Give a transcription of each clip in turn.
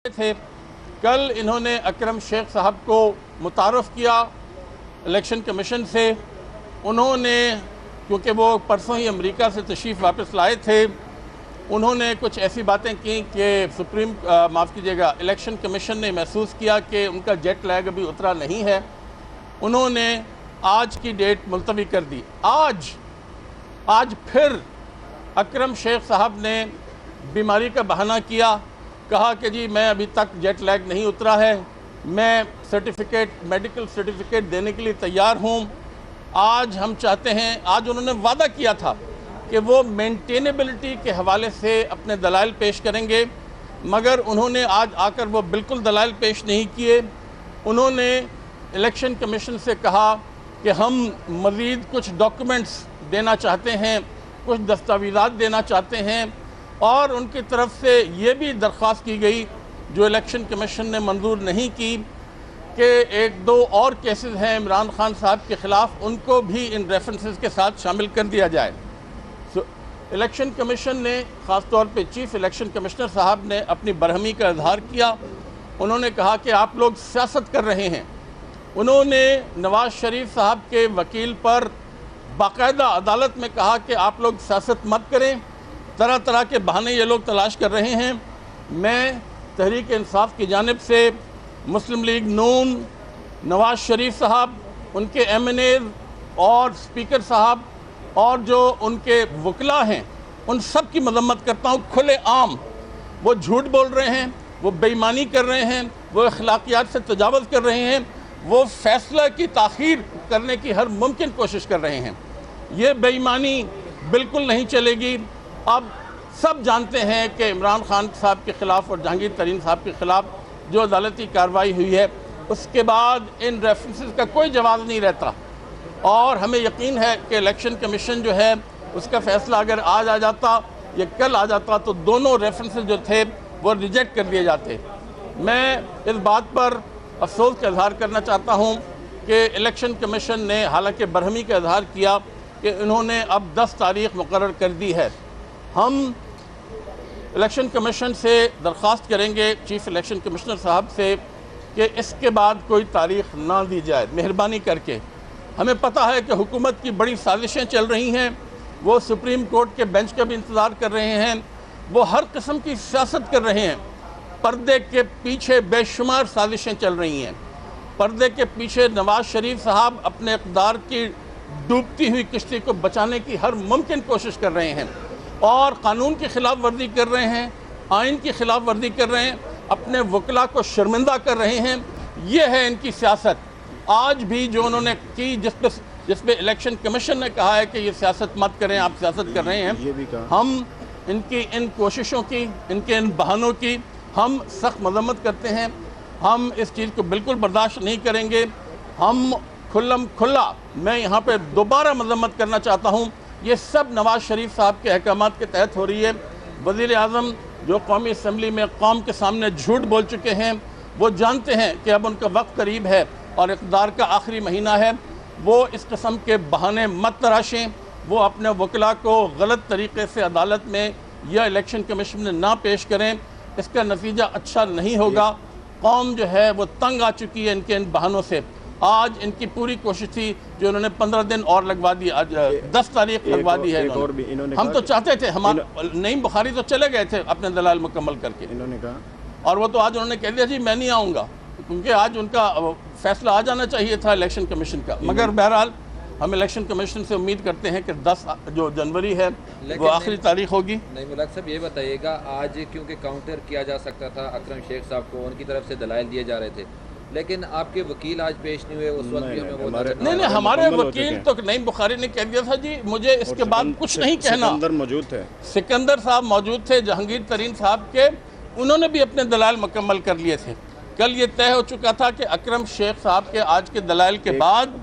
थे। कल इन्होंने अकरम शेख साहब को मुतारफ़ किया इलेक्शन कमीशन से। उन्होंने, क्योंकि वो परसों ही अमेरिका से तशरीफ़ वापस लाए थे, उन्होंने कुछ ऐसी बातें की कि माफ़ कीजिएगा, इलेक्शन कमीशन ने महसूस किया कि उनका जेट लैग अभी उतरा नहीं है। उन्होंने आज की डेट मुलतवी कर दी। आज फिर अकरम शेख साहब ने बीमारी का बहाना किया, कहा कि जी मैं अभी तक जेट लैग नहीं उतरा है, मैं मेडिकल सर्टिफिकेट देने के लिए तैयार हूँ। आज हम चाहते हैं, आज उन्होंने वादा किया था कि वो मेंटेनेबिलिटी के हवाले से अपने दलाइल पेश करेंगे, मगर उन्होंने आज आकर वो बिल्कुल दलाइल पेश नहीं किए। उन्होंने इलेक्शन कमीशन से कहा कि हम मज़ीद कुछ डॉक्यूमेंट्स देना चाहते हैं, कुछ दस्तावेज़ात देना चाहते हैं, और उनकी तरफ से ये भी दरख्वास्त की गई जो इलेक्शन कमीशन ने मंजूर नहीं की कि एक दो और केसेस हैं इमरान खान साहब के ख़िलाफ़, उनको भी इन रेफरेंसेस के साथ शामिल कर दिया जाए। इलेक्शन कमीशन ने, ख़ास तौर पे चीफ़ इलेक्शन कमिश्नर साहब ने अपनी बरहमी का इजहार किया। उन्होंने कहा कि आप लोग सियासत कर रहे हैं। उन्होंने नवाज़ शरीफ साहब के वकील पर बाकायदा अदालत में कहा कि आप लोग सियासत मत करें, तरह तरह के बहाने ये लोग तलाश कर रहे हैं। मैं तहरीक इंसाफ की जानिब से मुस्लिम लीग नून, नवाज़ शरीफ साहब, उनके MNAs और स्पीकर साहब और जो उनके वकला हैं, उन सब की मजम्मत करता हूँ। खुले आम वो झूठ बोल रहे हैं, वो बेईमानी कर रहे हैं, वो अखलाकियात से तजावज़ कर रहे हैं, वो फैसला की ताख़ीर करने की हर मुमकिन कोशिश कर रहे हैं। ये बेईमानी बिल्कुल नहीं चलेगी। अब सब जानते हैं कि इमरान खान साहब के ख़िलाफ़ और जहांगीर तरीन साहब के ख़िलाफ़ जो अदालती कार्रवाई हुई है, उसके बाद इन रेफरेंसेस का कोई जवाब नहीं रहता, और हमें यकीन है कि इलेक्शन कमीशन जो है उसका फ़ैसला अगर आज आ जाता या कल आ जाता तो दोनों रेफरेंसेस जो थे वो रिजेक्ट कर दिए जाते। मैं इस बात पर अफसोस का इजहार करना चाहता हूँ कि इलेक्शन कमीशन ने हालांकि बरहमी का इजहार किया कि इन्होंने अब 10 तारीख़ मुकर्रर कर दी है। हम इलेक्शन कमीशन से दरख्वास्त करेंगे, चीफ़ इलेक्शन कमिश्नर साहब से, कि इसके बाद कोई तारीख़ ना दी जाए मेहरबानी करके। हमें पता है कि हुकूमत की बड़ी साजिशें चल रही हैं, वो सुप्रीम कोर्ट के बेंच का भी इंतज़ार कर रहे हैं, वो हर किस्म की सियासत कर रहे हैं। पर्दे के पीछे बेशुमार साजिशें चल रही हैं। पर्दे के पीछे नवाज़ शरीफ साहब अपने इक़्तिदार की डूबती हुई किश्ती को बचाने की हर मुमकिन कोशिश कर रहे हैं, और कानून की खिलाफ वर्जी कर रहे हैं, आइन की खिलाफ वर्जी कर रहे हैं, अपने वकला को शर्मिंदा कर रहे हैं। ये है इनकी सियासत। आज भी जो उन्होंने की, जिस पे इलेक्शन कमीशन ने कहा है कि ये सियासत मत करें, आप सियासत कर रहे हैं, ये भी कहा। हम इनकी इन कोशिशों की, इनके इन बहानों की हम सख्त मजम्मत करते हैं। हम इस चीज़ को बिल्कुल बर्दाश्त नहीं करेंगे। हम खुला मैं यहाँ पर दोबारा मजम्मत करना चाहता हूँ, ये सब नवाज़ शरीफ साहब के अहकामात के तहत हो रही है। वज़ीर आज़म जो कौमी असम्बली में कौम के सामने झूठ बोल चुके हैं, वो जानते हैं कि अब उनका वक्त करीब है और इक़्तिदार का आखिरी महीना है। वो इस किस्म के बहाने मत तराशें, वो अपने वकला को गलत तरीके से अदालत में या इलेक्शन कमीशन में ना पेश करें, इसका नतीजा अच्छा नहीं होगा। कौम जो है वो तंग आ चुकी है इनके इन बहानों से। आज इनकी पूरी कोशिश थी, जो इन्होंने 15 दिन और लगवा दी, आज 10 तारीख लगवा दी है इन्होंने। हम तो चाहते थे, हमारे नईम बुखारी तो चले गए थे अपने दलाल मुकम्मल करके, इन्होंने कहा, और वो तो आज उन्होंने कह दिया जी मैं नहीं आऊँगा, क्योंकि आज उनका फैसला आ जाना चाहिए था इलेक्शन कमीशन का। मगर बहरहाल हम इलेक्शन कमीशन से उम्मीद करते हैं कि 10 जो जनवरी है वो आखिरी तारीख होगी। नहीं मुलाक साहब, ये बताइएगा, आज क्योंकि काउंटर किया जा सकता था अकरम शेख साहब को, उनकी तरफ से दलाइल दिए जा रहे थे, लेकिन आपके वकील आज पेश नहीं हुए, उस वक्त भी हमें नहीं, हमारे वकील तो नईम बुखारी ने कह दिया था जी मुझे इसके बाद कुछ नहीं कहना। सिकंदर मौजूद थे, सिकंदर साहब मौजूद थे, जहांगीर तरीन साहब के, उन्होंने भी अपने दलाइल मुकम्मल कर लिए थे। कल ये तय हो चुका था कि अकरम शेख साहब के आज के दलाइल के बाद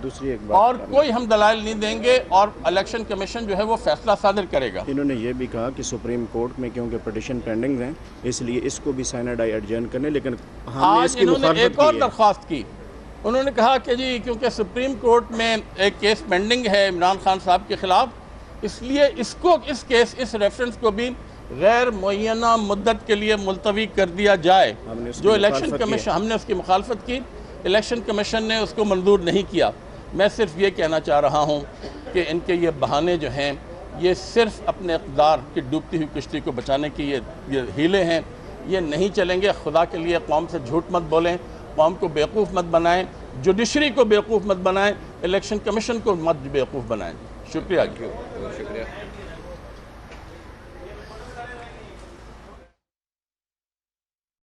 और कोई हम दलाइल नहीं देंगे, और इलेक्शन कमीशन जो है वो फैसला सादर करेगा। इन्होंने ये भी कहा कि सुप्रीम कोर्ट में क्योंकि पिटीशन पेंडिंग हैं, इसलिए इसको भी साइनाडाई एडजर्न करने, लेकिन आज इन्होंने एक और दरख्वास्त की। उन्होंने कहा कि जी क्योंकि सुप्रीम कोर्ट में एक केस पेंडिंग है इमरान खान साहब के ख़िलाफ़, इसलिए इसको, इस केस, इस रेफरेंस को भी गैर मुय्यना मुद्दत के लिए मुलतवी कर दिया जाए। हमने उसकी जो इलेक्शन मुखालफत की कमीशन, हमने उसकी मुखालफत की, इलेक्शन कमीशन ने उसको मंजूर नहीं किया। मैं सिर्फ ये कहना चाह रहा हूँ कि इनके ये बहाने जो हैं ये सिर्फ अपने इक़्तिदार की डूबती हुई किश्ती को बचाने की ये हीले हैं, ये नहीं चलेंगे। खुदा के लिए कौम से झूठ मत बोलें, कौम को बेवकूफ़ मत बनाएं, जुडिशरी को बेवकूफ़ मत बनाएं, इलेक्शन कमीशन को मत बेवकूफ़ बनाएं। शुक्रिया। बहुत शुक्रिया।